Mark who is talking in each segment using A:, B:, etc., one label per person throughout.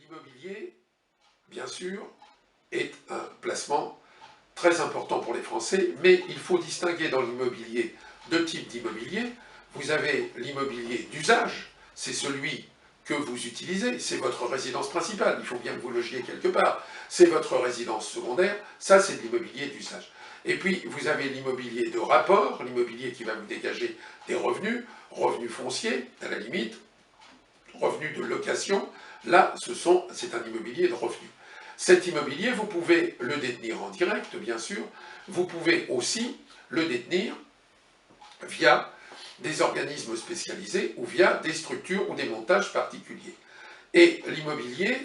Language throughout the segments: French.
A: l'immobilier, bien sûr, est un placement très important pour les Français, mais il faut distinguer dans l'immobilier deux types d'immobilier. Vous avez l'immobilier d'usage, c'est celui que vous utilisez, c'est votre résidence principale, il faut bien que vous logiez quelque part, c'est votre résidence secondaire, ça c'est de l'immobilier d'usage. Et puis vous avez l'immobilier de rapport, l'immobilier qui va vous dégager des revenus, revenus fonciers à la limite, revenus de location, là c'est un immobilier de revenus. Cet immobilier, vous pouvez le détenir en direct, bien sûr, vous pouvez aussi le détenir via des organismes spécialisés ou via des structures ou des montages particuliers. Et l'immobilier,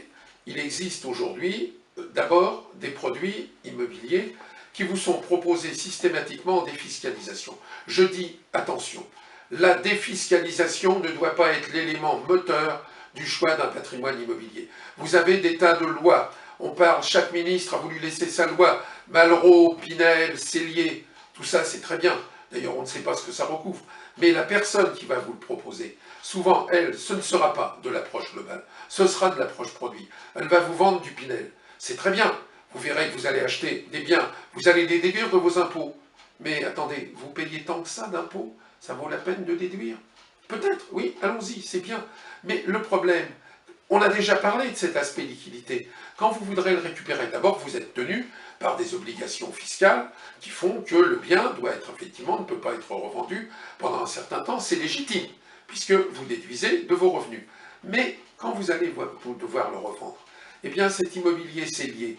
A: il existe aujourd'hui d'abord des produits immobiliers qui vous sont proposés systématiquement en défiscalisation. Je dis, attention, la défiscalisation ne doit pas être l'élément moteur du choix d'un patrimoine immobilier. Vous avez des tas de lois. On parle, chaque ministre a voulu laisser sa loi. Malraux, Pinel, Sellier, tout ça c'est très bien. D'ailleurs, on ne sait pas ce que ça recouvre. Mais la personne qui va vous le proposer, souvent, elle, ce ne sera pas de l'approche globale. Ce sera de l'approche produit. Elle va vous vendre du Pinel. C'est très bien. Vous verrez que vous allez acheter des biens. Vous allez les déduire de vos impôts. Mais attendez, vous payez tant que ça d'impôts? Ça vaut la peine de déduire? Peut-être, oui, allons-y, c'est bien. Mais le problème, on a déjà parlé de cet aspect liquidité. Quand vous voudrez le récupérer, d'abord, vous êtes tenu par des obligations fiscales qui font que le bien doit être, effectivement, ne peut pas être revendu pendant un certain temps. C'est légitime, puisque vous déduisez de vos revenus. Mais quand vous allez devoir le revendre, eh bien, cet immobilier, c'est lié.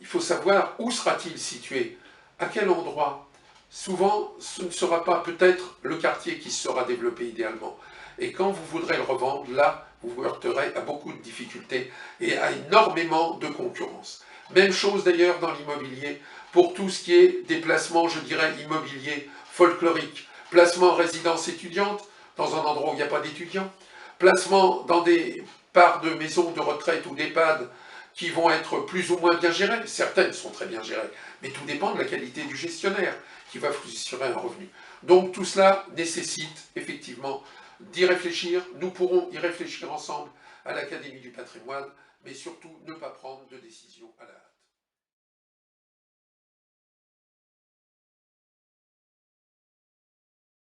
A: Il faut savoir où sera-t-il situé, à quel endroit. Souvent, ce ne sera pas peut-être le quartier qui sera développé idéalement. Et quand vous voudrez le revendre, là, vous vous heurterez à beaucoup de difficultés et à énormément de concurrence. Même chose d'ailleurs dans l'immobilier, pour tout ce qui est des placements, je dirais, immobiliers folkloriques. Placement en résidence étudiante, dans un endroit où il n'y a pas d'étudiants. Placement dans des parts de maisons de retraite ou d'EHPAD qui vont être plus ou moins bien gérées. Certaines sont très bien gérées, mais tout dépend de la qualité du gestionnaire qui va vous assurer un revenu. Donc tout cela nécessite effectivement d'y réfléchir. Nous pourrons y réfléchir ensemble à l'Académie du patrimoine, mais surtout ne pas prendre de décision à la hâte.